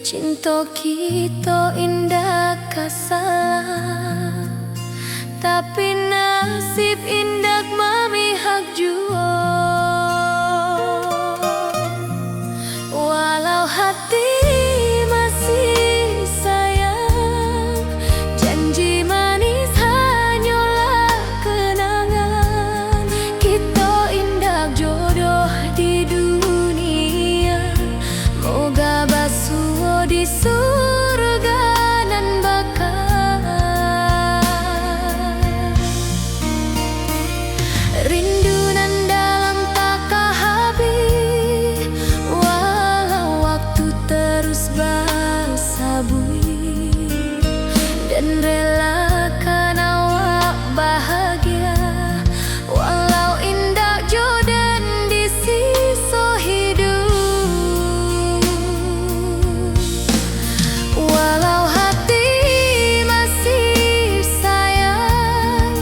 Cinta kita indah kasalah, tapi nasib indah memihak jua. Walau hati masih sayang, janji manis hanyalah kenangan. Kita indah jodoh di dunia, moga basuh di surga nan bakal. Rindu nan dalam tak habis, walau waktu terus bersabui, dan relakan awak bahagia, walau indah jodan di sisa hidup. Walau hati masih sayang,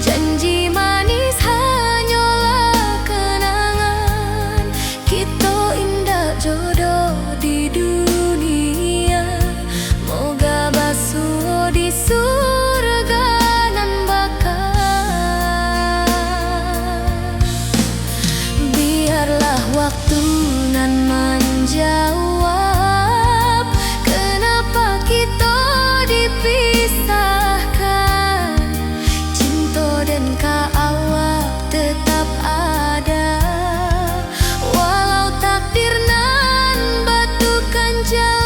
janji manis hanyalah kenangan. Kita indah jodoh di dunia, moga basuh di surga nan bakal. Biarlah waktu nan menjawab kenapa kita dipisahkan. Cinta dan awak tetap ada, walau takdir nan batukan jalan.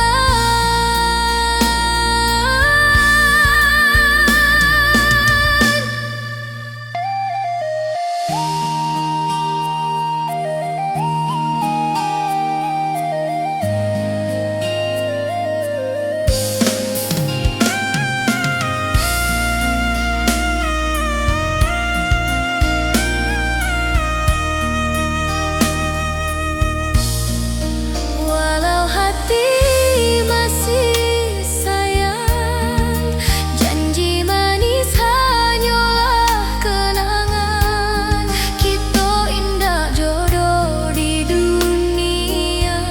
Walau hati masih sayang, janji manis hanyalah kenangan. Kita indah jodoh di dunia,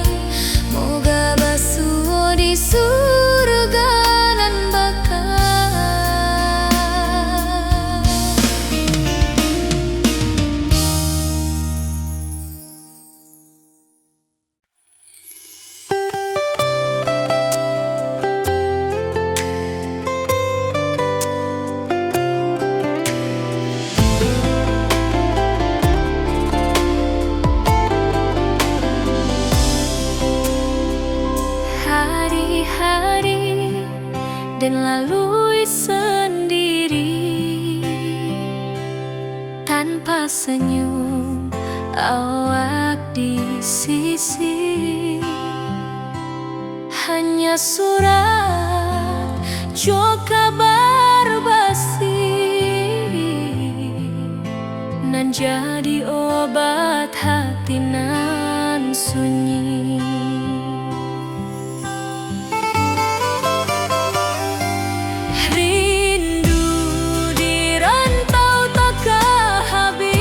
moga basuh di surga nan bakal. Hari-hari dan lalui sendiri, tanpa senyum awak di sisi. Hanya surat jo kabar basi, nan jadi obat hati nan sunyi. Rindu di rantau tak habis,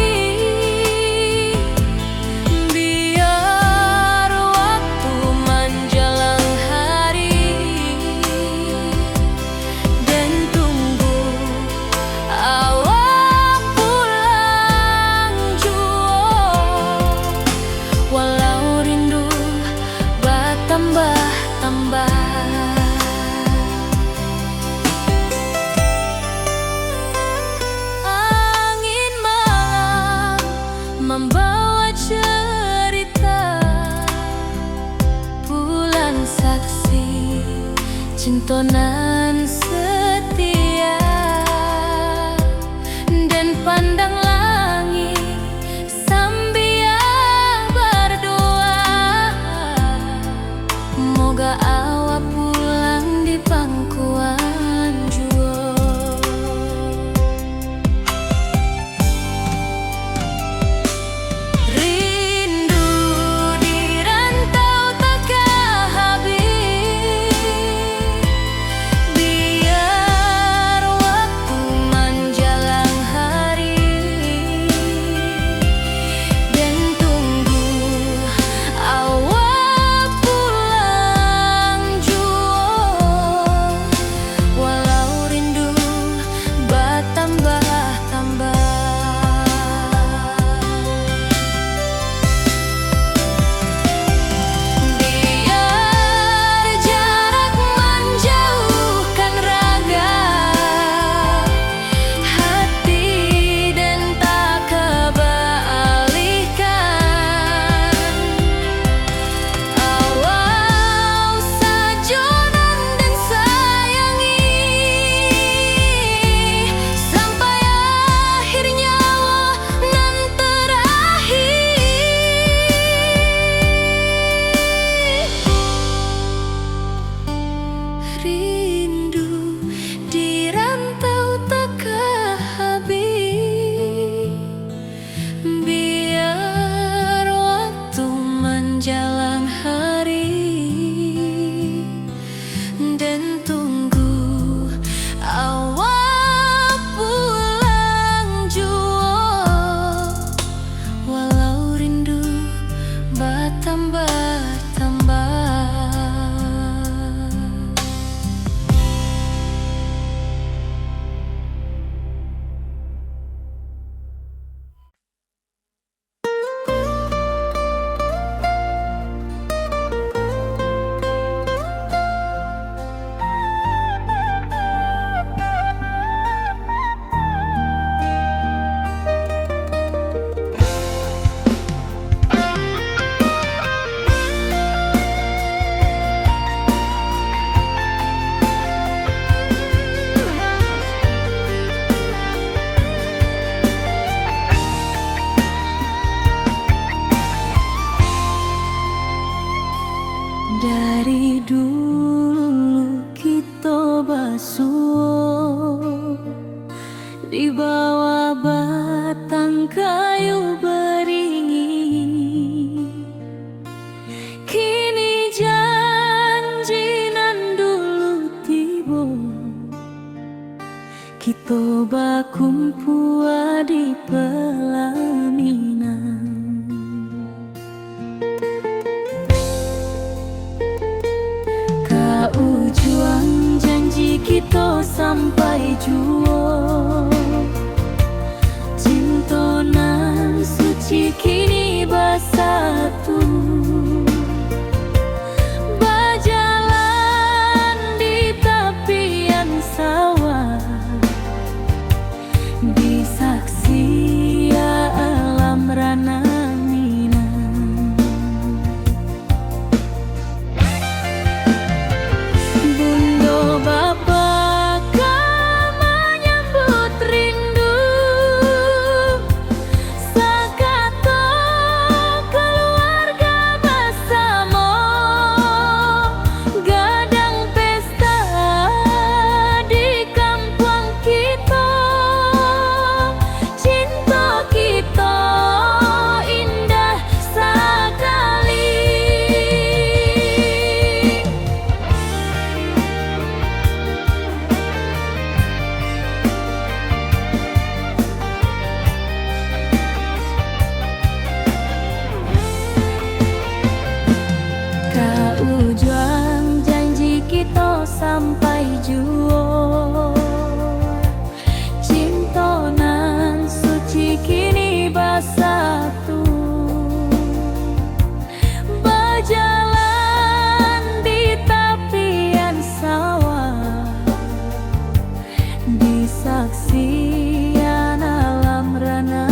biar waktu menjelang hari, dan tunggu awak pulang jua. Walau rindu bertambah-tambah, angin malam membawa cerita, bulan saksi cinta nan setia, dan pandang langit sambil berdoa, moga awak pulang di pangkuan jua. Rindu di rantau tak habis, biar waktu menjelang hari, dan tunggu awak pulang dan tunggu awak pulang jua, walau rindu bertambah-tambah. Dari dulu kita basuh di bawah batang kayu beringin. Kini janji nan dulu tiba, kita bakumpul di pelaminan. Juang janji kita sampai jua, cinta nan suci kini bersatu, berjalan di tepian sawah, di saksi alam rana. Sampai jua, cinta nan suci kini bersatu, berjalan di tepian sawah, di saksian alam rana.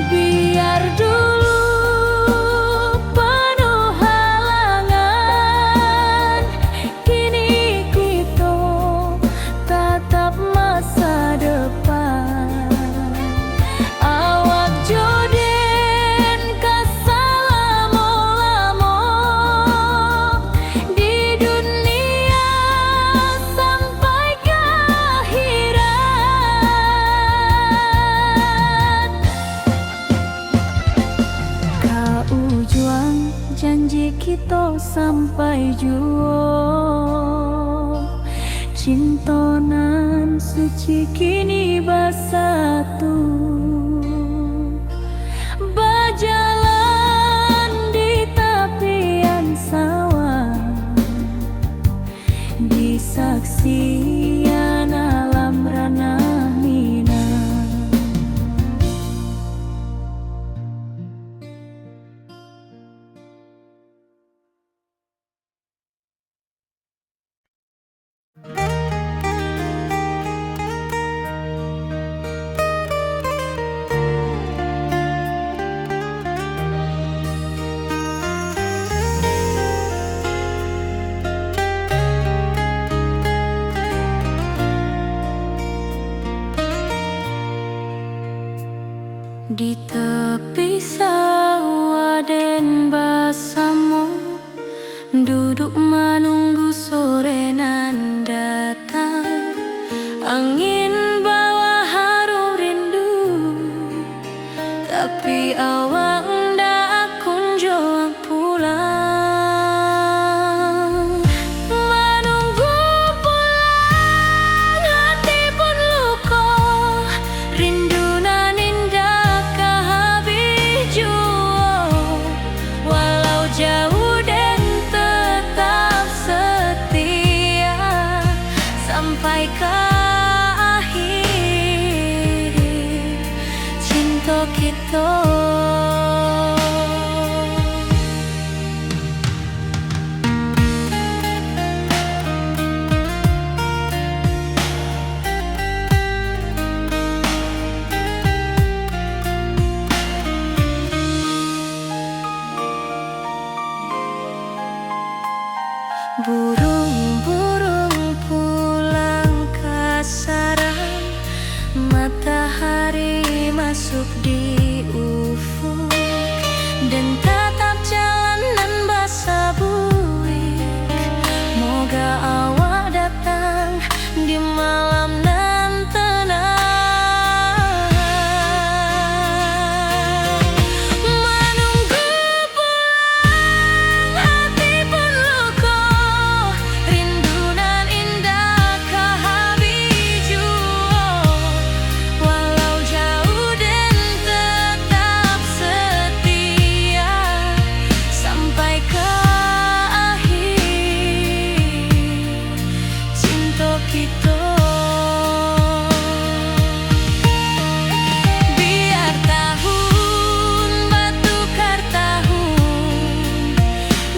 Biar dulu janji kita sampai jua, cinta nan suci kini bersatu, berjalan di tepian sawah, di saksian alam rana. Burung-burung pulang ke sarang, matahari masuk di ufuk, dan tatap jalanan basah buik. Moga awak datang di malam nan tenang. Menunggu pulang hati pun luka, rindu nan indah ke habiju. Walau jauh dan tetap setia sampai ke akhir cinta kita. Biar tahun batukar tahun,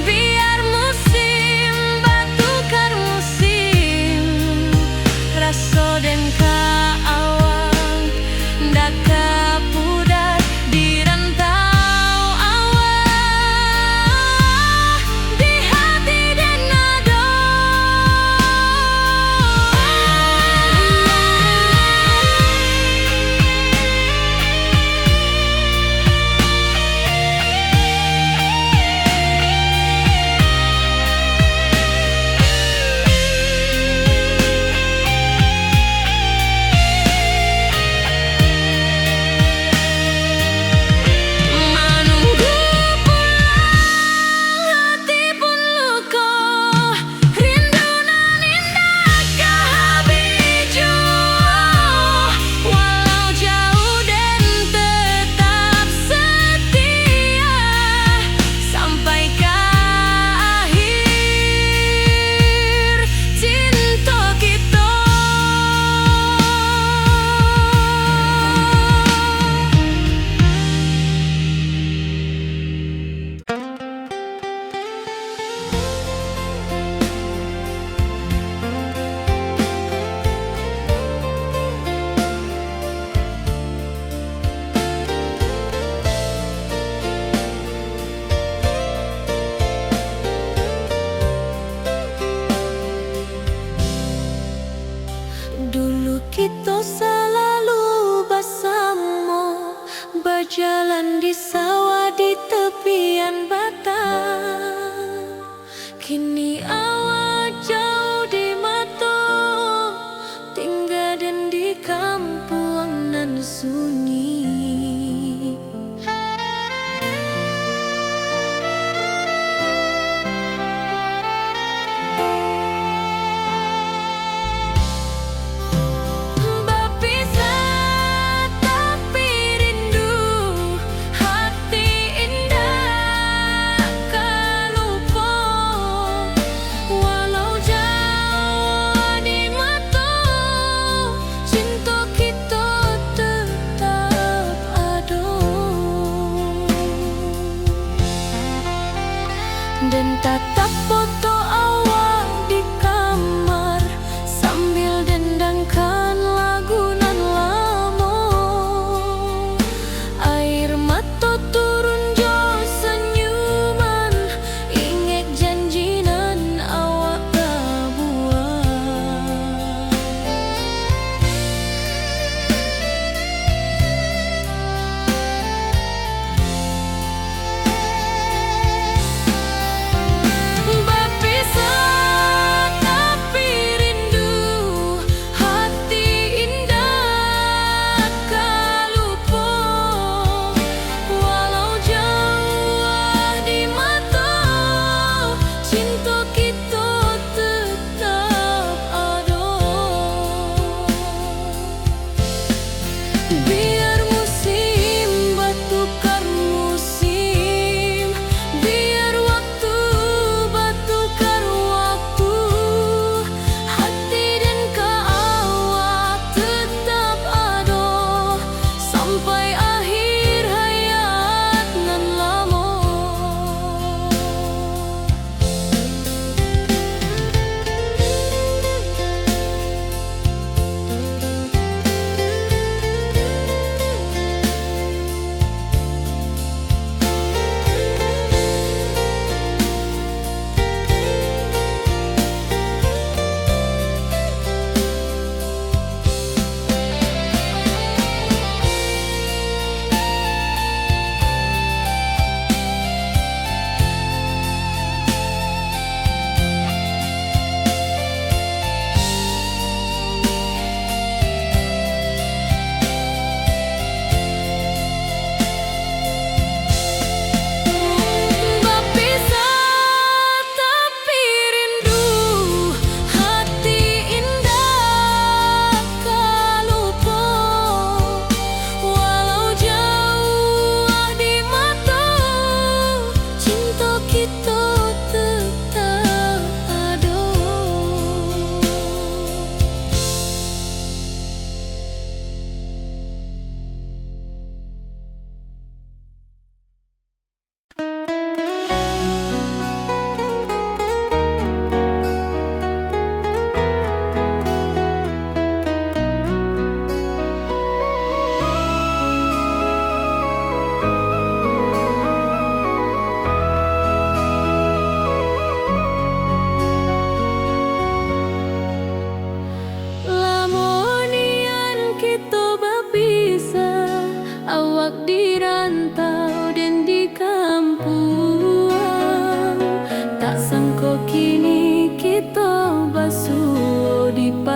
biar musim batukar musim, rasa dan kaawang ndak kapudar di rantau awak, di hati dan nado. Menunggu pulang hati pun luka, rindu nan indah ke habiju. Walau jauh dan tetap setia sampai ke akhir cinta kita. Dulu kita selalu bersama, berjalan di sawah di tepian batang. Kini awak jauh di mata, tinggal dan di kampung nan sunyi. Berpisah tapi rindu, hati indah kan lupa. Walau jauh di mata, cinta kita tetap ada. Dan tatap foto awak di kamar sambil dendangkan lagu nan lama. Air mata turun jo senyuman, ingat janji nan awak buat.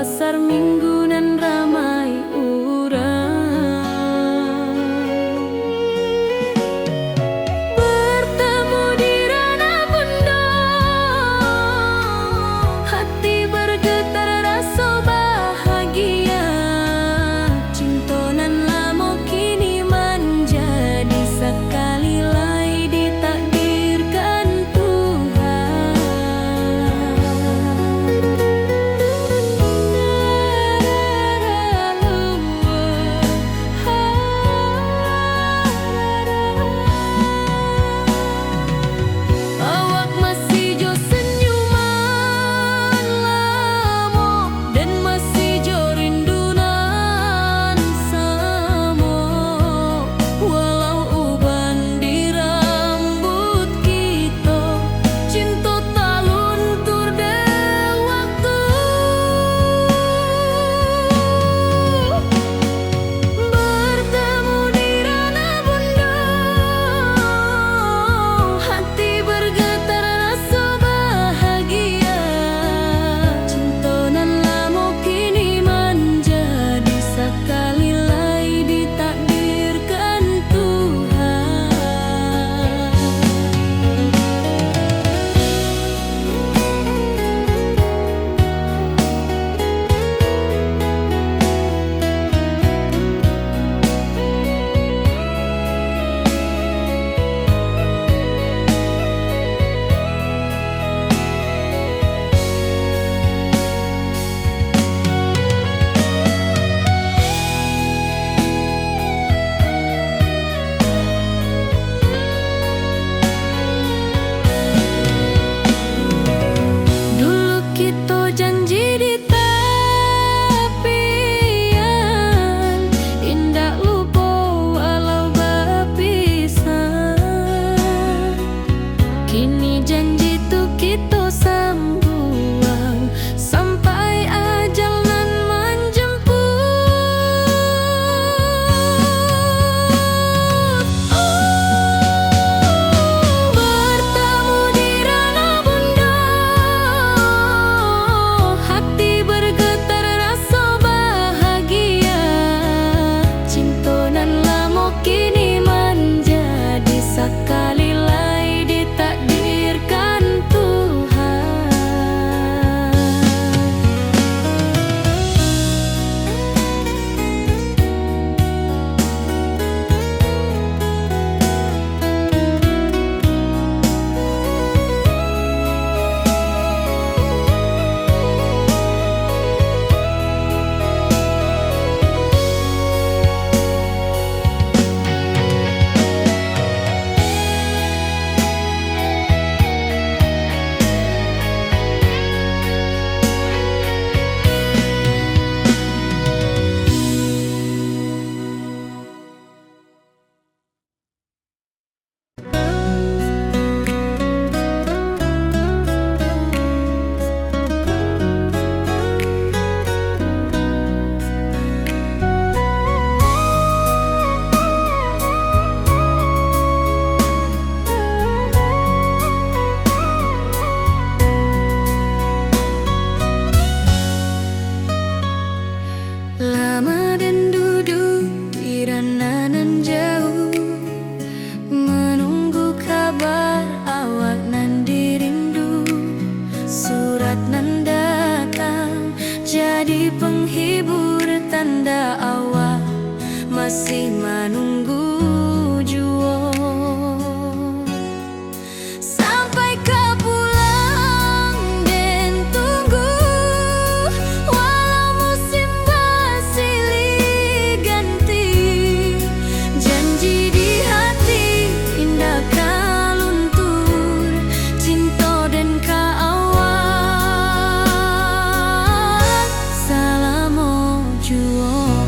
pasar minggu nan ramai urang. Bertemu di ranah bunda, hati bergetar rasa bahagia. Cinta nan lama kini menjadi sekali lai ditakdirkan Tuhan. Awak masih jo senyuman lamo dan masih jo rindunan samo. Walau uban di rambut kita, cinta tak luntur de waktu. Bertemu di ranah bunda, hati bergetar rasa bahagia. Cinta nan lama kini menjadi sekali lai ditakdirkan Tuhan. Dulu kita janji di tepian, indah lupa walau berpisah. Kini janji tu kita sambuang sampai ajal nan menjemput. Bertemu di ranah bunda, hati bergetar rasa bahagia. Cinta nan lama kini menjadi sekali lai ditakdirkan Tuhan. Lama dan duduk di ranah nan jauh, menunggu kabar awak nan dirindu. Surat nan datang jadi penghibur, tanda awak masih menunggu jua. Sampai kau pulang dan tunggu, walau musim bersilih ganti. Janji di hati indah kau luntur, cinta dan kaawak selama jua.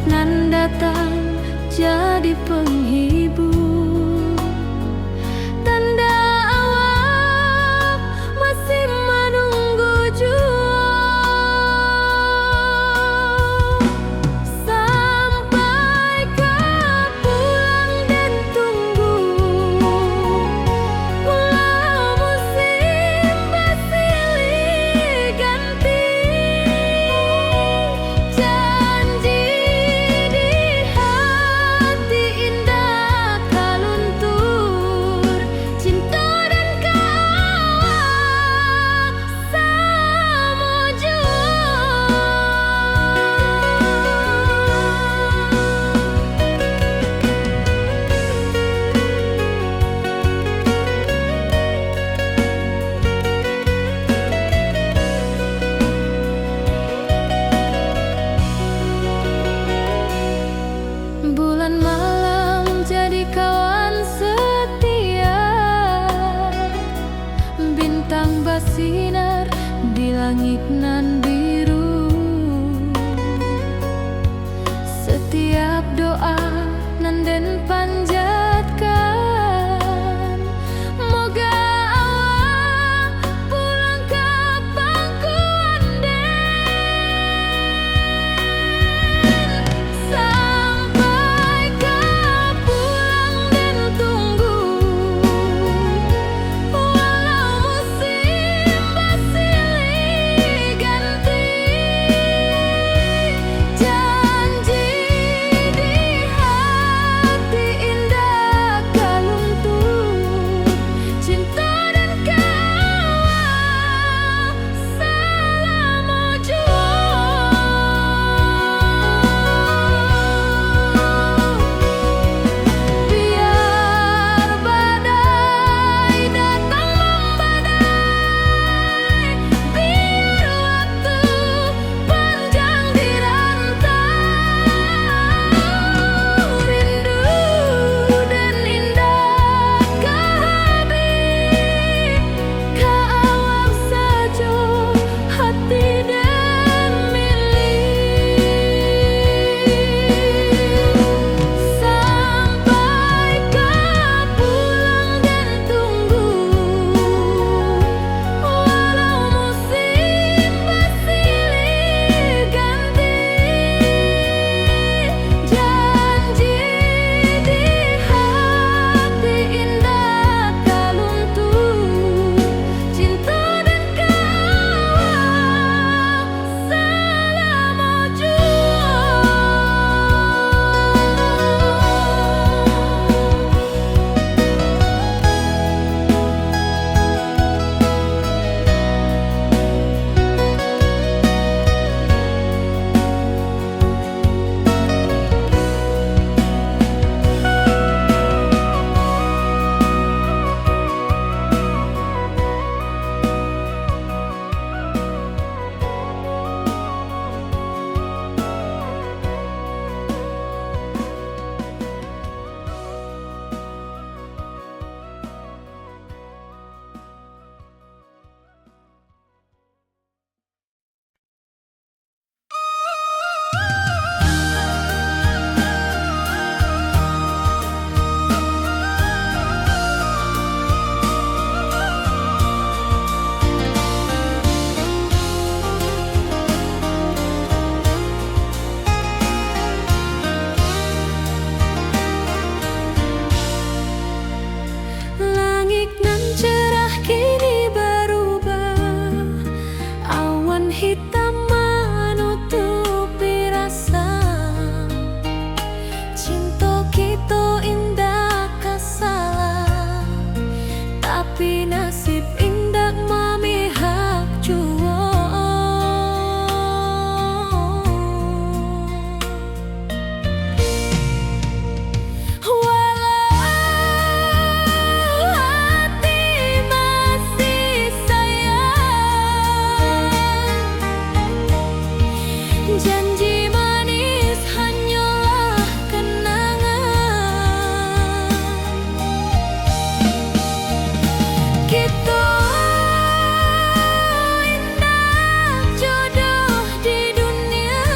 saat nan datang jadi penghibur, tanda awal masih menunggu jua. Sampai kau pulang dan tunggu, walau musim bersilih ganti, janji di hati indah kaluntur, cinta dan kawal sama jua. Bulan malam jadi kawan setia, bintang bersinar di langit nan biru. Setiap doa nan den panjatkan, moga awak pulang ke pangkuan den. Sampai kau pulang dan tunggu, walau musim bersilih ganti, janji di hati indah kaluntur, cinta dan kawal selama jua. Biar badai datang membadai, biar waktu panjang dirantau, rindu dan indah kehabis, kawal saja hati dan milik. Sampai kau pulang dan tunggu, walau musim bersilih ganti, janji di hati indah kaluntur, cinta dan kawal selama jua. Langit nan cerah kini berubah, awan hitam menutupi rasa, cinta kita indah kasalah, tapi nasib indah memihak jua. Walau hati masih sayang, janji manis hanyalah kenangan. Kita indah jodoh di dunia,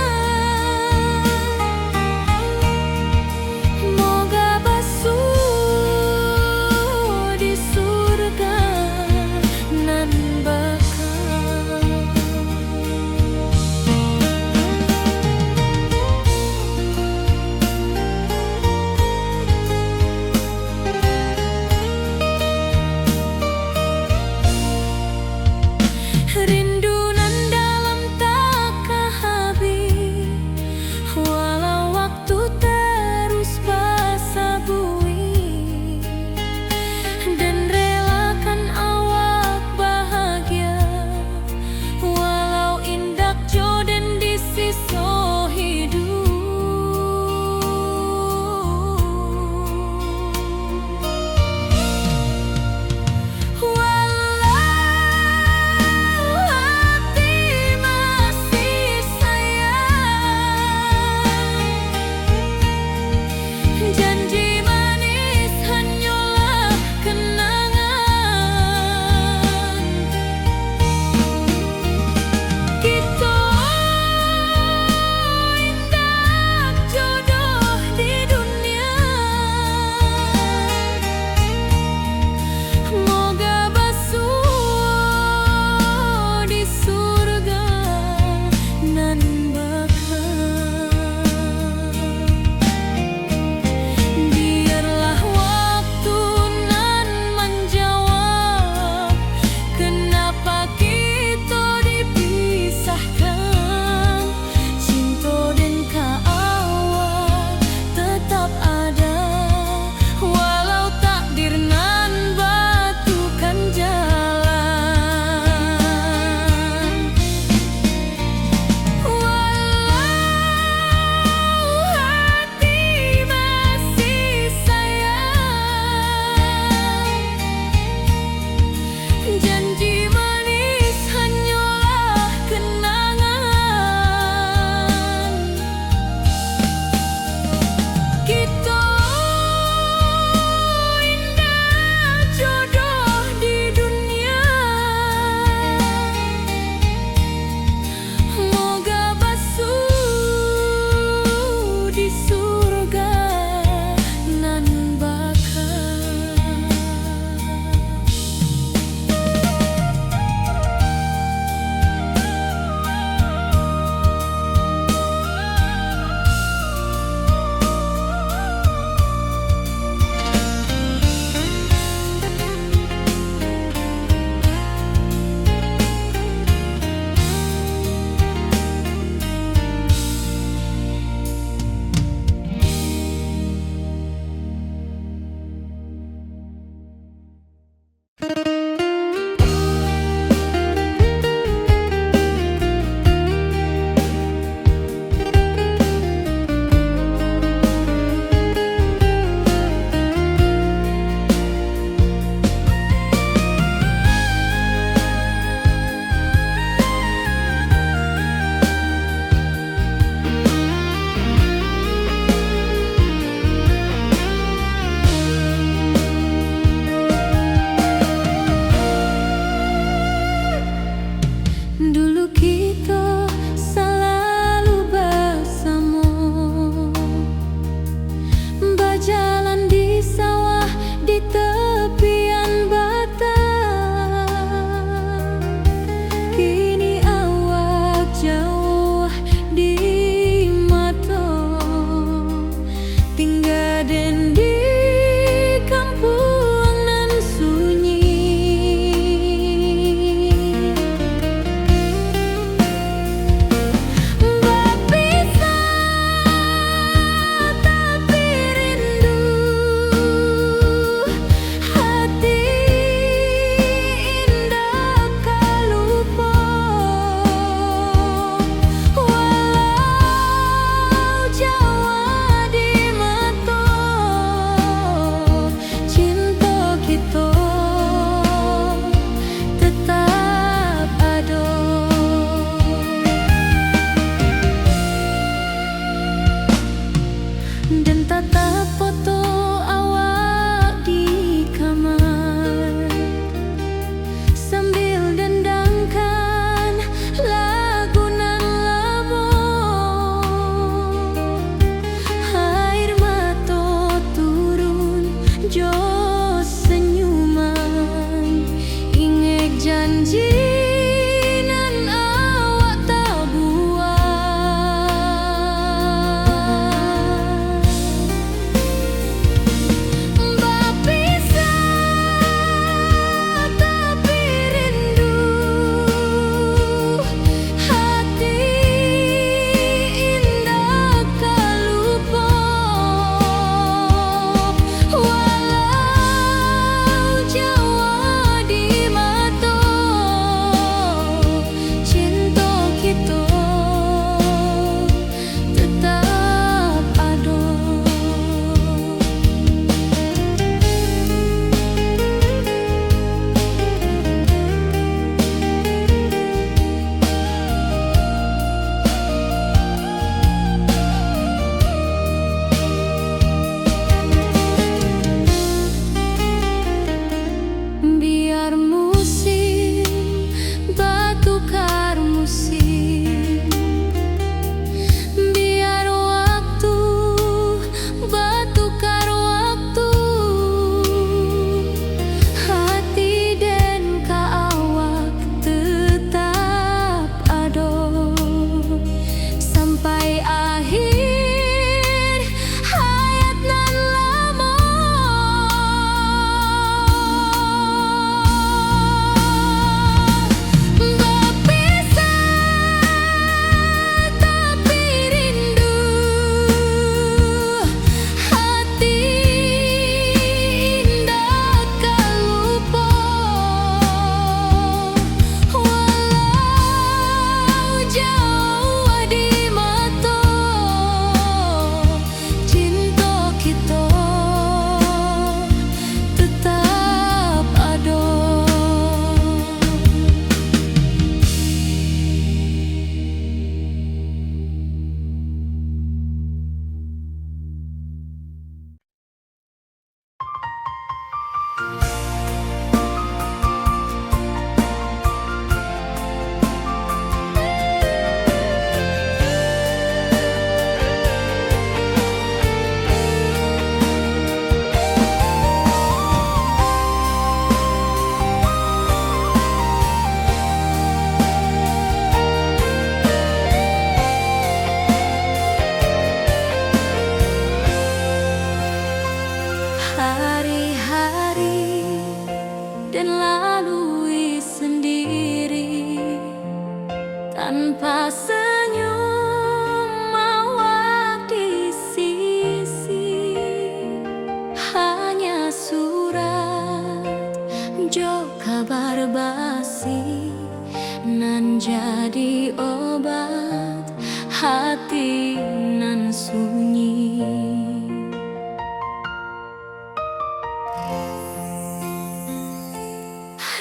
hati nan sunyi.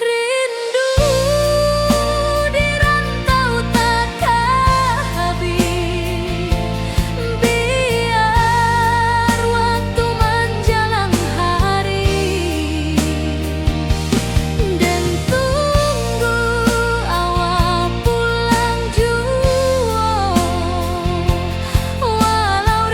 Rindu di rantau takkan habis, biar waktu menjelang hari, dan tunggu awal pulang jua. Walau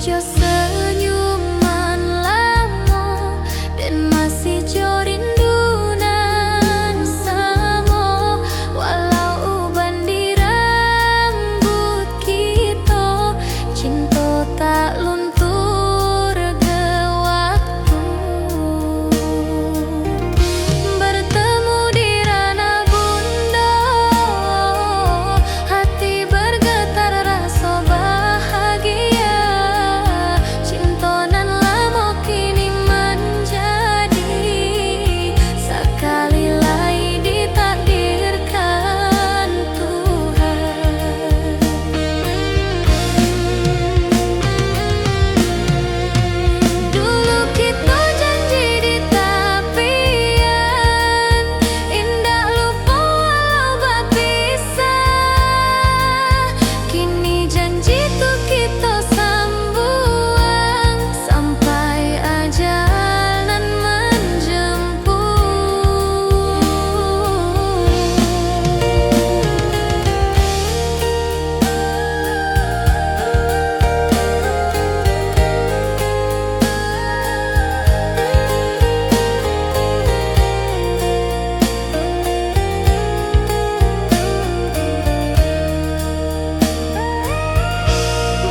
jo senyuman lamo dan masih jo rindunan samo. Walau uban di rambut kita, cinta tak luntur ke waktu. Bertemu di ranah bunda, hati bergetar rasa bahagia. Cinta nan lama kini menjadi sekali lagi ditakdirkan Tuhan. Dulu kita janji di tepian, indah lupa walau berpisah. Kini janji tuh kita sambuang sampai ajal nan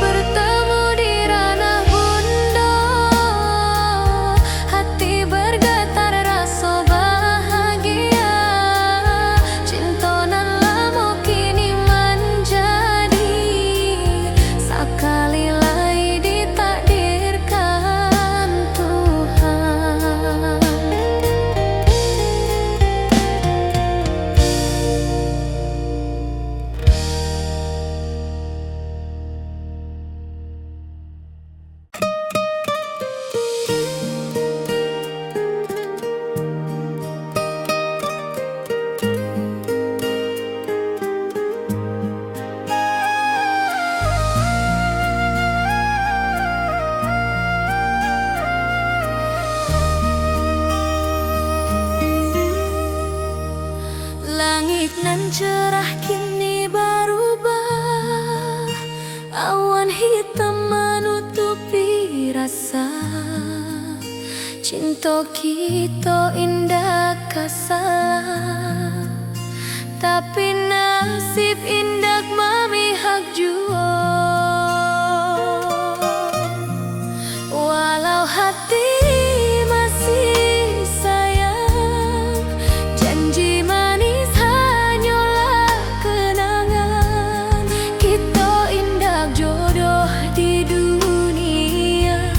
bertemu di ranah bunda, hati bergetar rasa bahagia. Cinta nan lama kini menjadi sekali lagi ditakdirkan Tuhan. Langit nan cerah kini berubah, awan hitam menutupi rasa. Cinta kita indah kasalah, tapi nasib indah memihak jua. Walau hati masih sayang, janji manis hanyalah kenangan. Kita indah jodoh di dunia,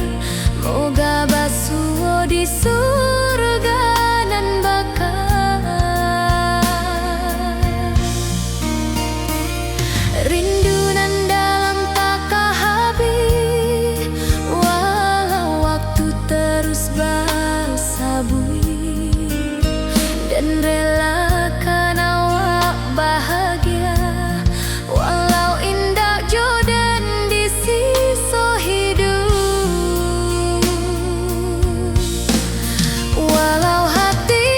moga basuh di surga nan bakal. Rindu nan dalam tak habis, walau waktu terus bersabui, dan relakan awak bahagia. Walau indah jodan di sisa hidup, walau hati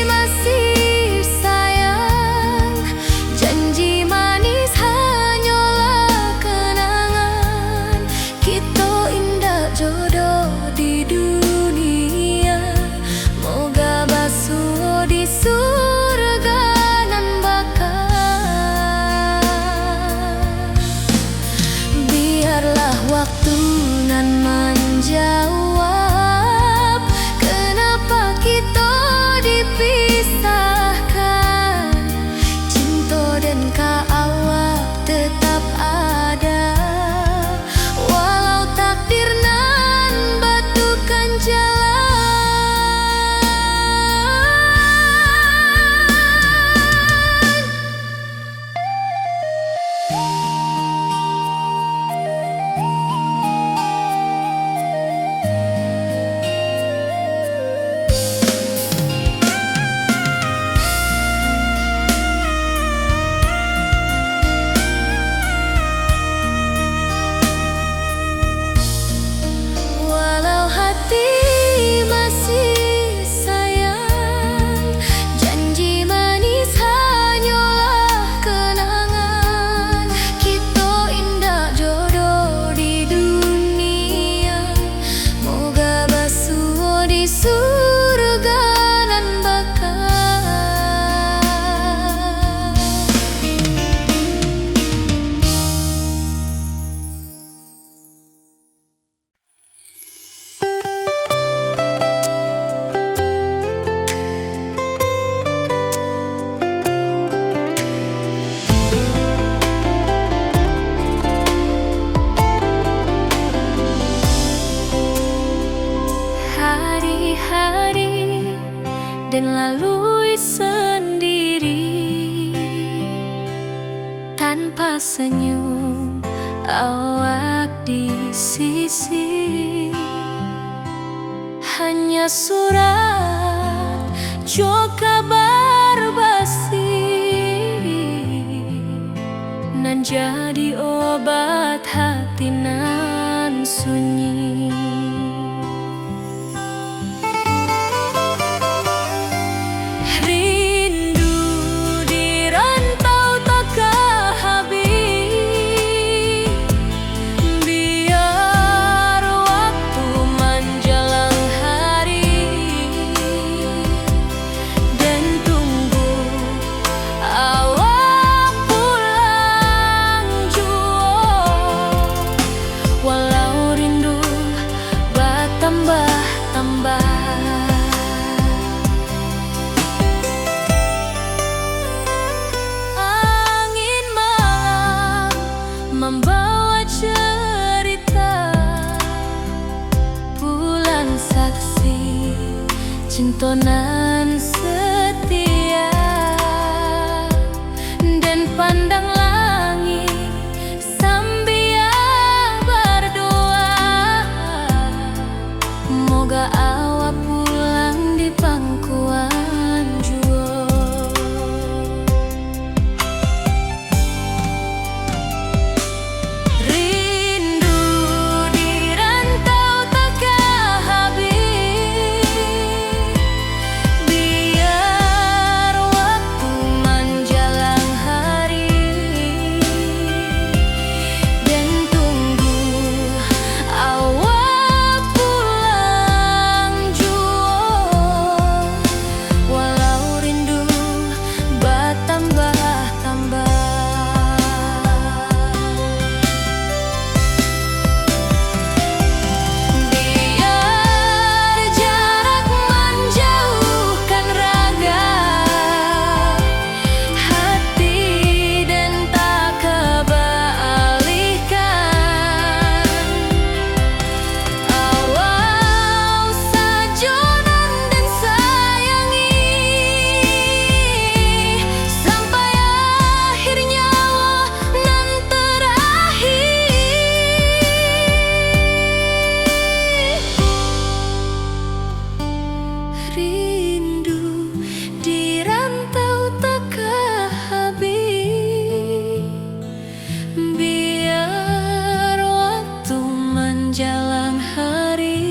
masih sayang, janji manis hanyalah kenangan. Kita indah jodoh di dunia, moga basuh di surga nan bakal. Biarlah waktu nan menjawab kenapa kita dipisahkan. Cinta dan awak tetap ada, walau takdir nan batukan jalan. dan lalui sendiri tanpa senyum awak di sisi. Hanya surat jo kabar basi nan jadi obat hati nan sunyi. Rindu di rantau takkan habis, biar waktu menjelang hari dan tunggu awak pulang jua. Walau rindu bertambah-tambah, angin malam membawa cerita, bulan saksi cintonan setia, dan pandang langit sambil berdoa, moga awak pulang di pangkuan jua. Rindu di rantau takkan habis, biar waktu menjelang hari dan tunggu awak pulang jua. Walau rindu bertambah-tambah, biar jarak menjauhkan raga hati dan tak kebalihkan. Awal sajonan dan sayangi sampai akhir nyawa nan terakhir. Rindu di rantau takkan habis, biar waktu menjelang hari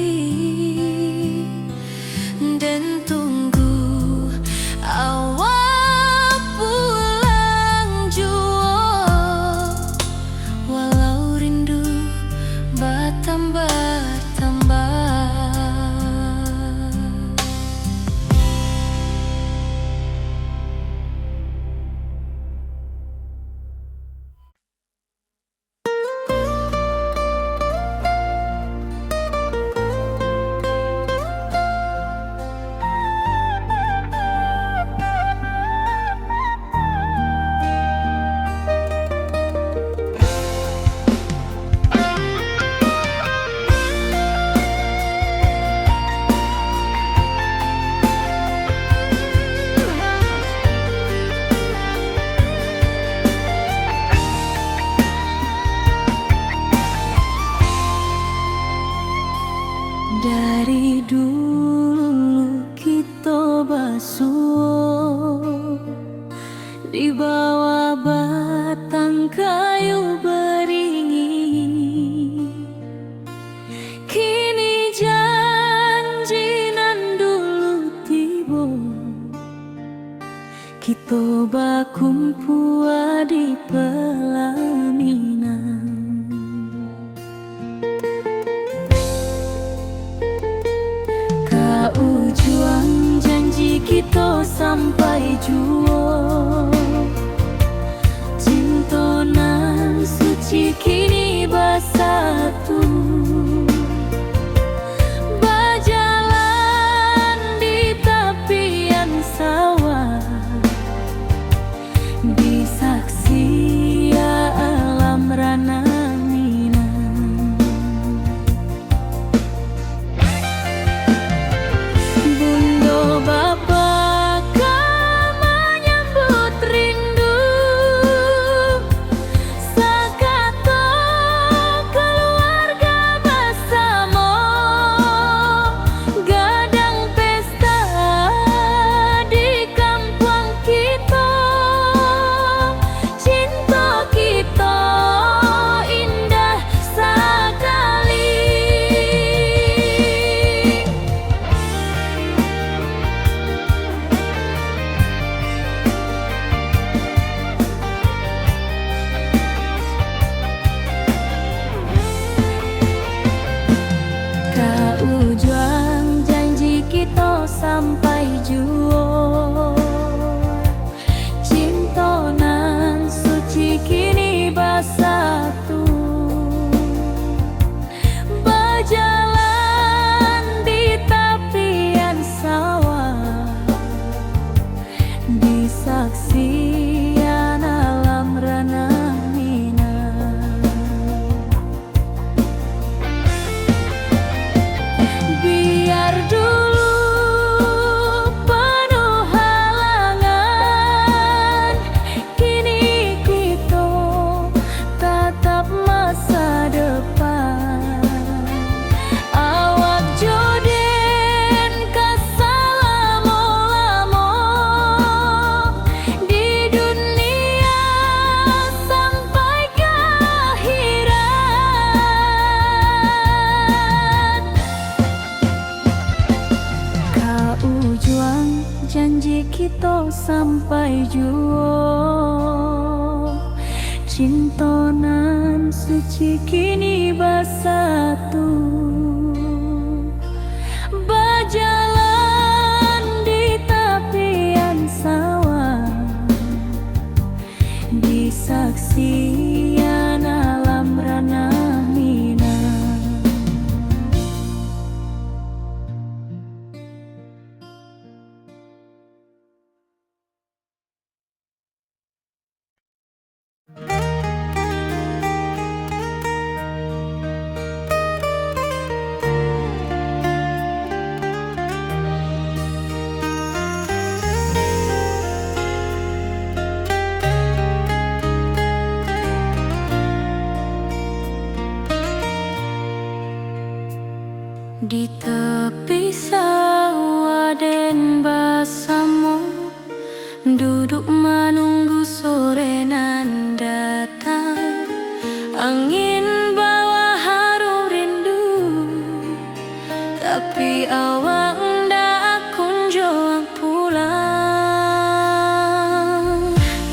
dan tunggu awak pulang jua. Walau rindu bertambah-tambah. Dari dulu kita basuh di bawah batang kayu beringin. Kini janji nan dulu tiba, kita bakumpul di pelaminan. Ujung janji kita sampai jua, cintonan suci kini bersatu, berjalan di tepian sawah, disaksi alam rana Minang. Bunda bapa sampai juo. Cintonan suci kini bersatu, berjalan di tepian sawah, di saksian alam ranah Minang. Di tepi sawah den basamu, duduk menunggu sore nan datang. Angin bawa harum rindu, tapi awak ndak kunjung pulang.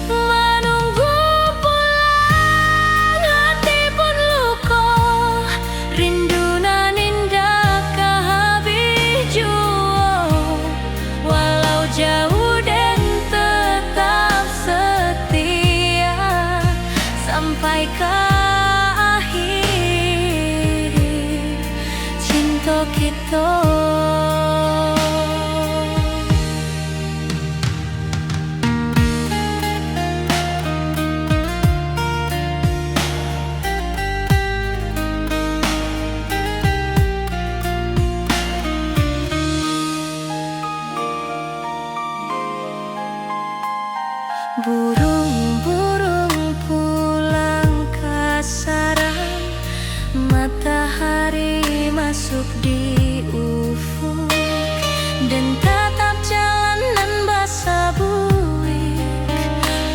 Menunggu pulang hati pun luka, rindu nan indah kehabis jua. Walau jauh dan tetap setia sampai ke akhir cinta kita. Burung-burung pulang ke sarang, matahari masuk di ufuk, dan tatap jalanan basah buik.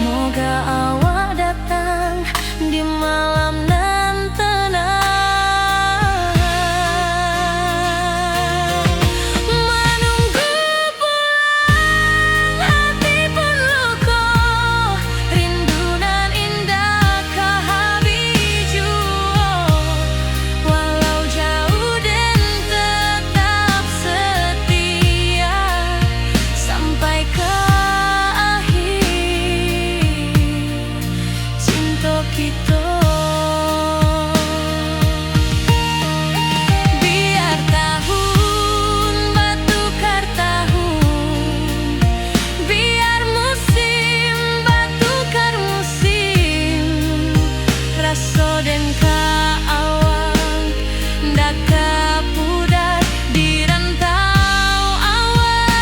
Moga awak datang di malam nan tenang. Menunggu pulang hati pun luka, rindu nan indah kehabis jua. Walau jauh dan tetap setia sampai ke akhir cinta kita. Biar tahun bertukar tahun, biar musim bertukar musim, rasa dan keawang ndak kepudar di rantau awak,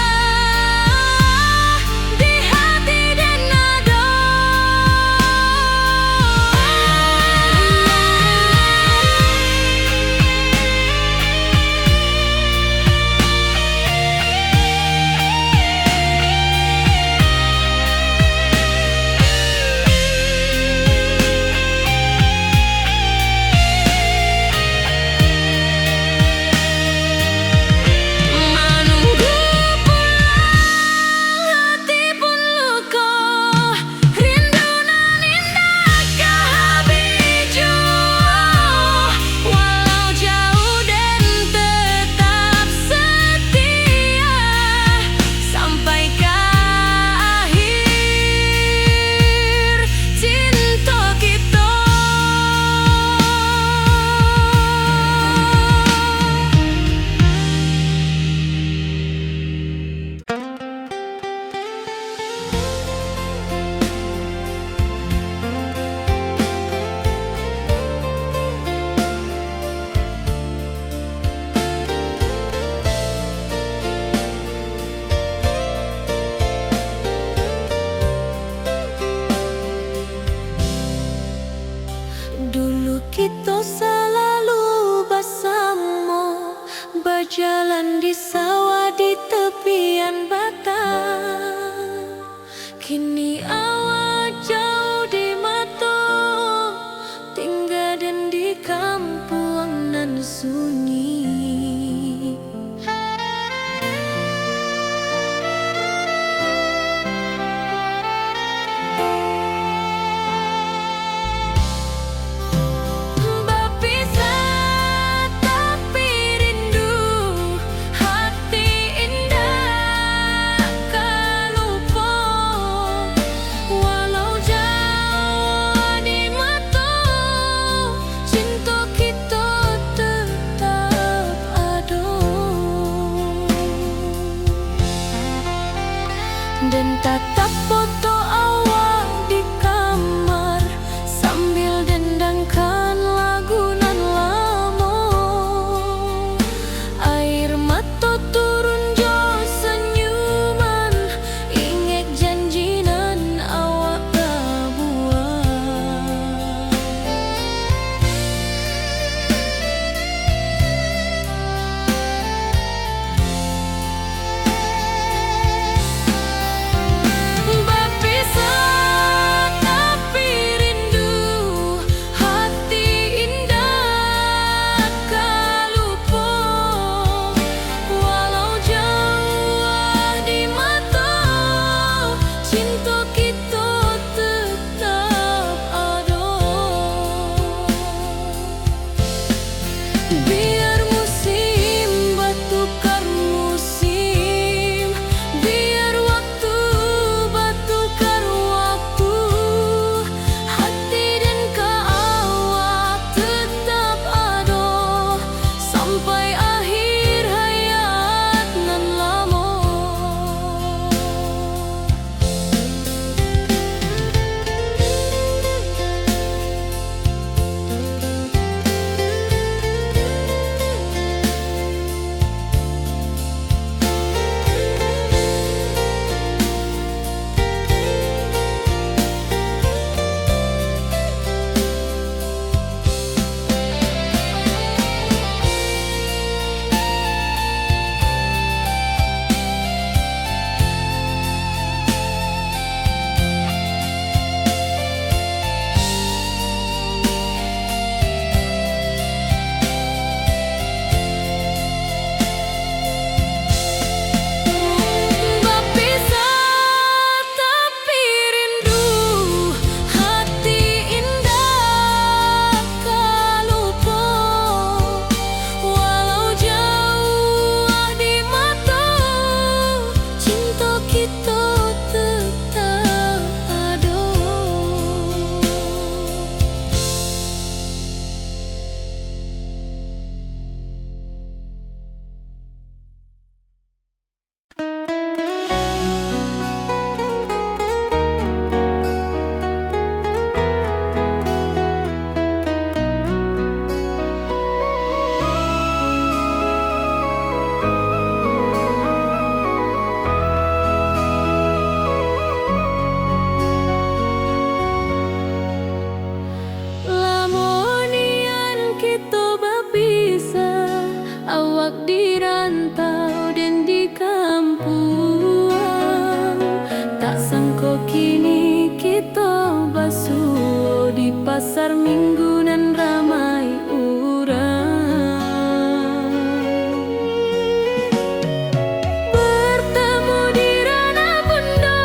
di hati dan nada. Menunggu pulang hati pun luka, rindu nan indah kehabis jua. Walau jauh dan tetap setia sampai ke akhir cinta kita. Dulu kita selalu bersama, berjalan di sawah di tepian batang. Kini awak jauh di mata, tinggal dan di kampung nan sunyi. sampai akhir hayat nan lamo. Awak di rantau dan di kampung, tak sangko kini kita basuh di pasar minggu nan ramai urang. Bertemu di ranah bunda,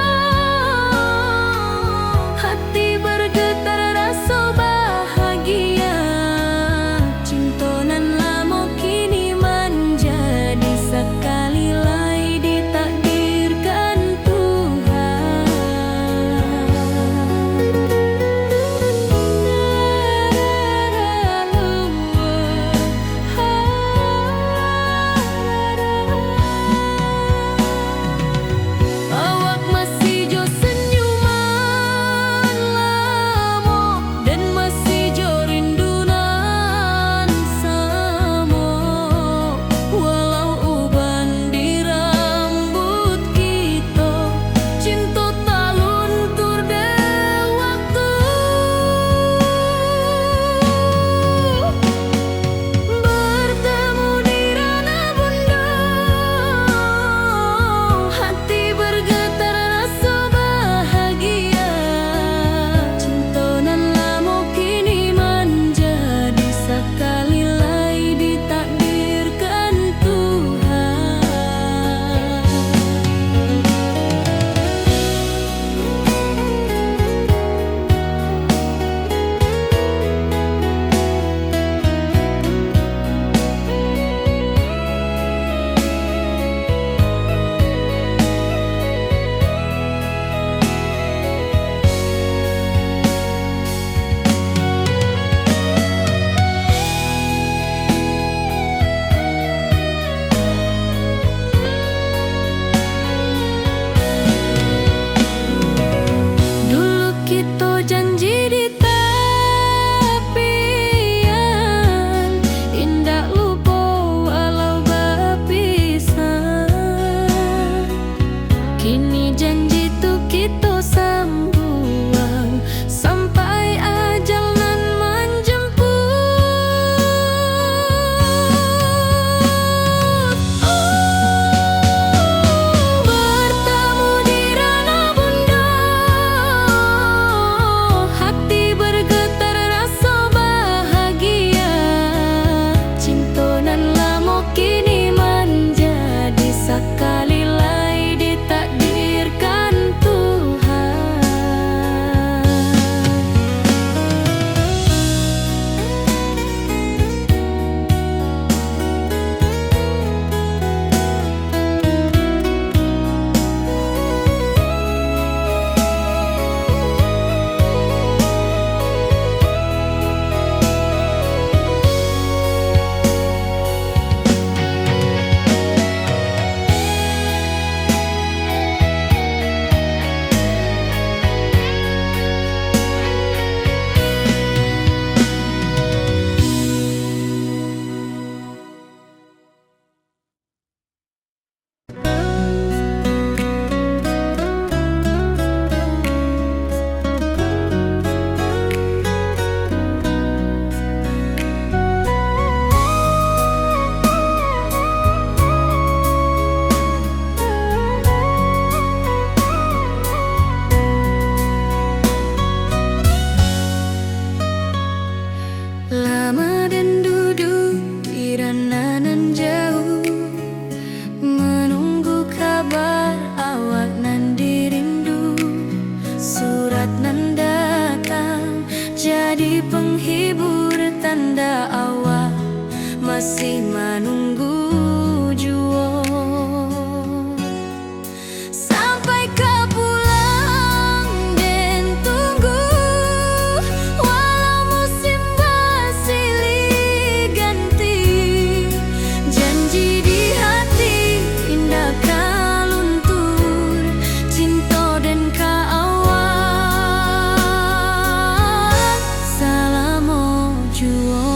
hati bergetar rasa bahagia. Cinta nan lama kini menjadi sekali lagi ditakdirkan Tuhan. nunggu juo sampai kau pulang dan tunggu walau musim bersilih ganti janji di hati indah kaluntur cinta dan kaawat salamo juo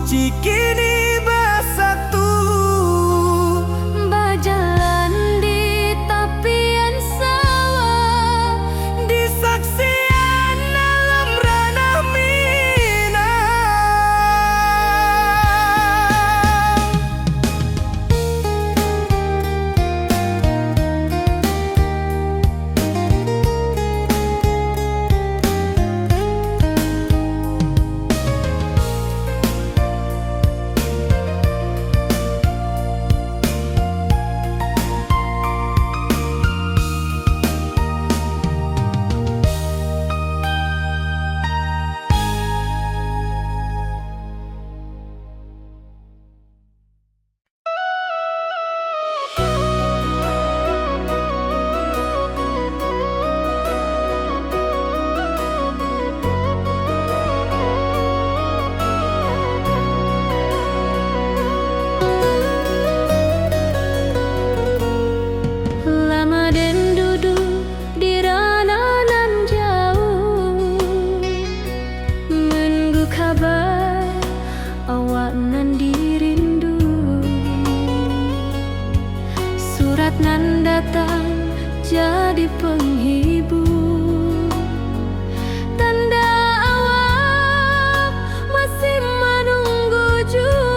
Cikini bersatu berjalan di tepian sawah, di saksian dalam ranah Minang. lama den duduk di ranah nan jauh, menunggu kabar awak nan dirindu. Surat nan datang jadi penghibur, tanda awak masih menunggu jua.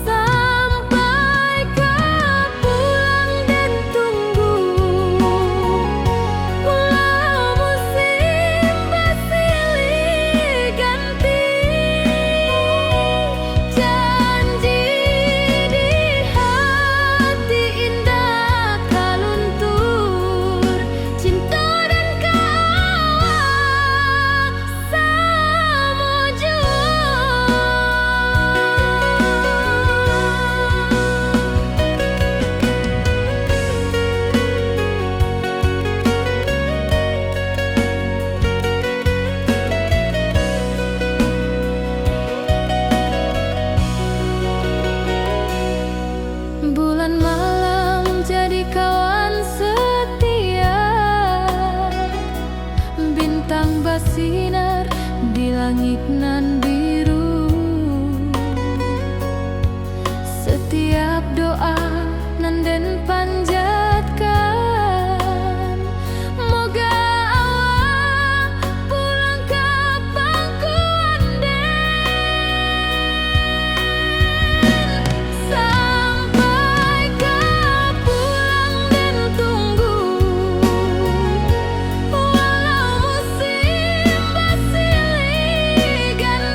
Sampai kau pulang dan tunggu, walau musim bersilih ganti. Janji di hati indah kaluntur, cinta dan kawah sama jua. Bulan malam jadi kawan setia, bintang bersinar di langit nan biru. Setiap doa nan den panjatkan, moga awak pulang ke pangkuan den. Sampai kau pulang dan tunggu, walau musim bersilih ganti.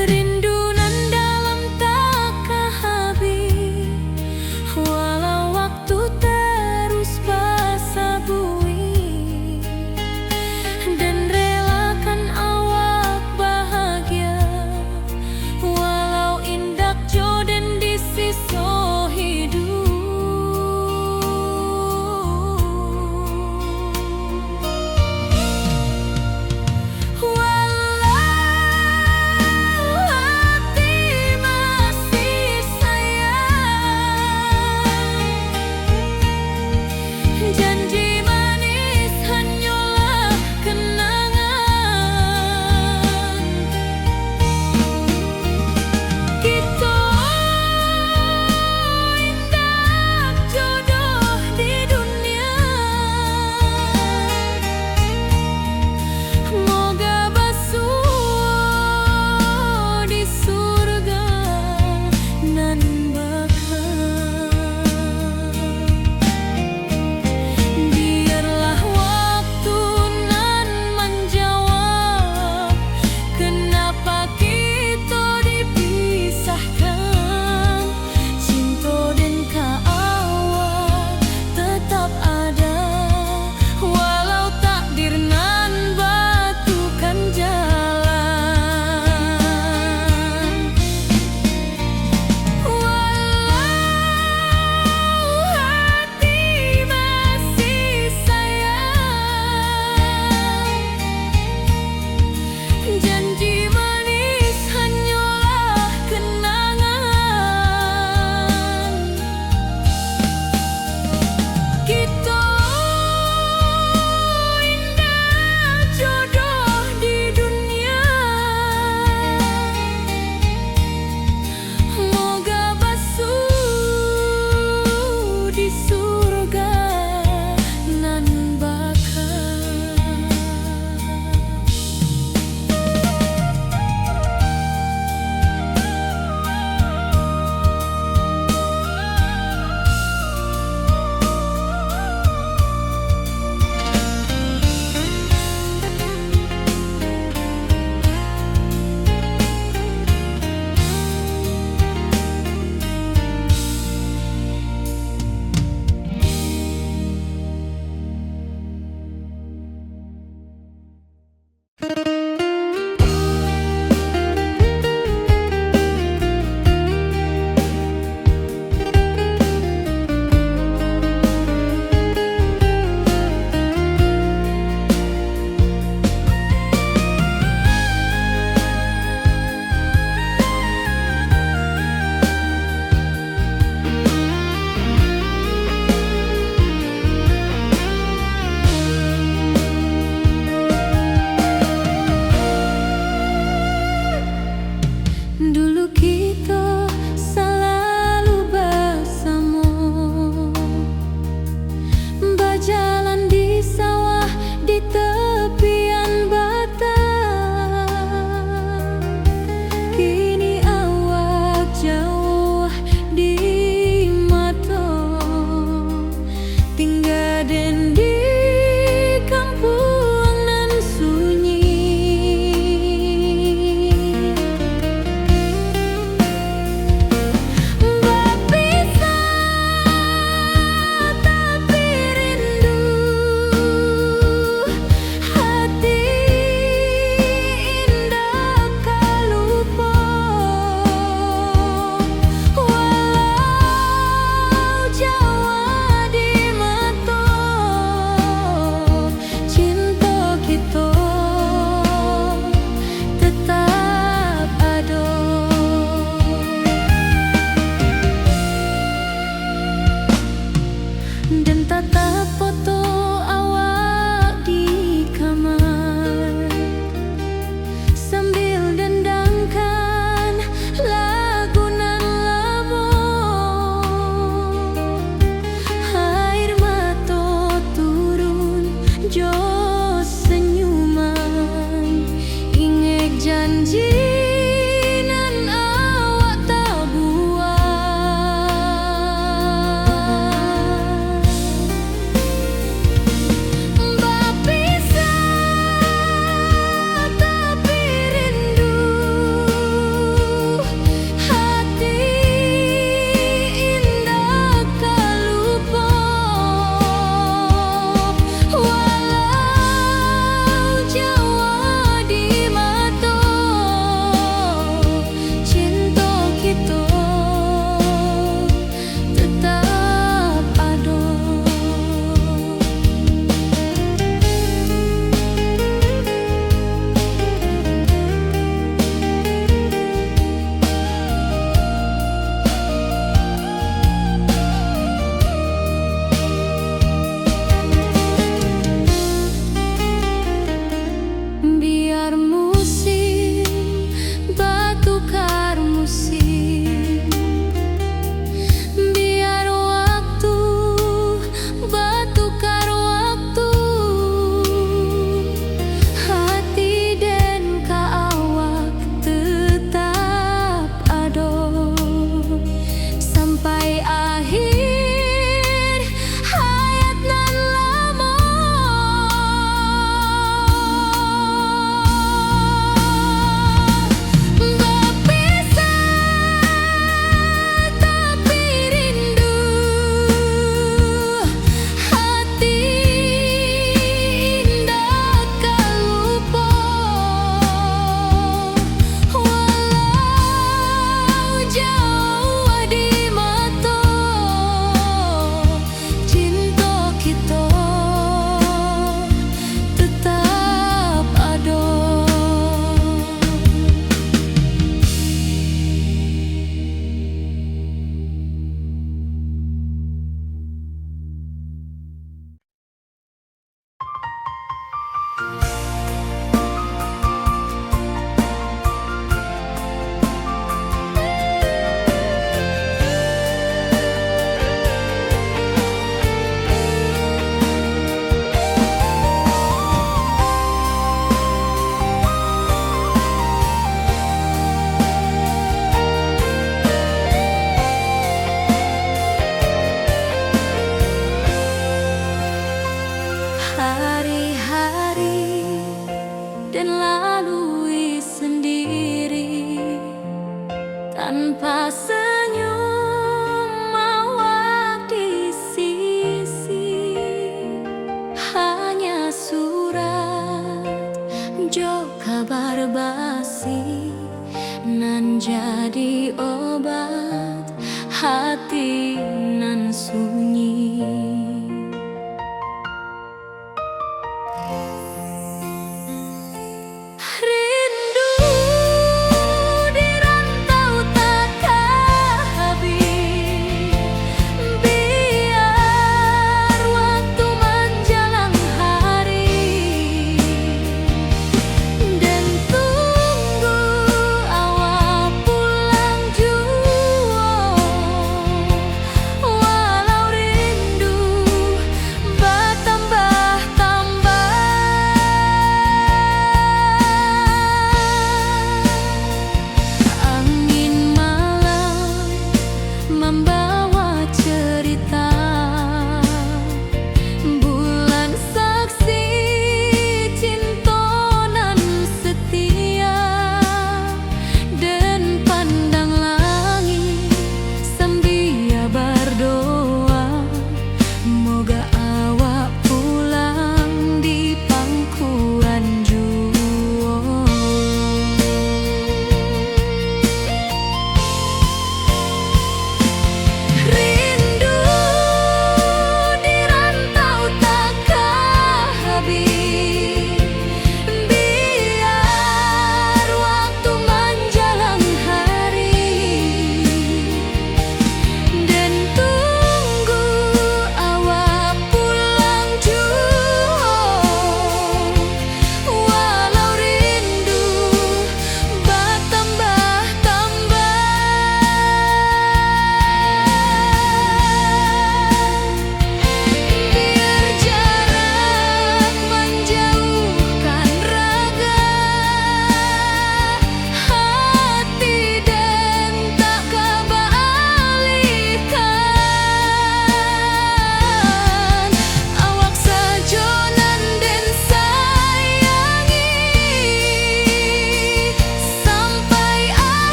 Rindu nan dalam tak habis, walau waktu terus basa bui, dan relakan awak bahagia, walau indak jodoh di siso hidup. Walau tanpa senyum awak di sisi. Hanya surat jo kabar basi nan jadi obat hati nan sunyi.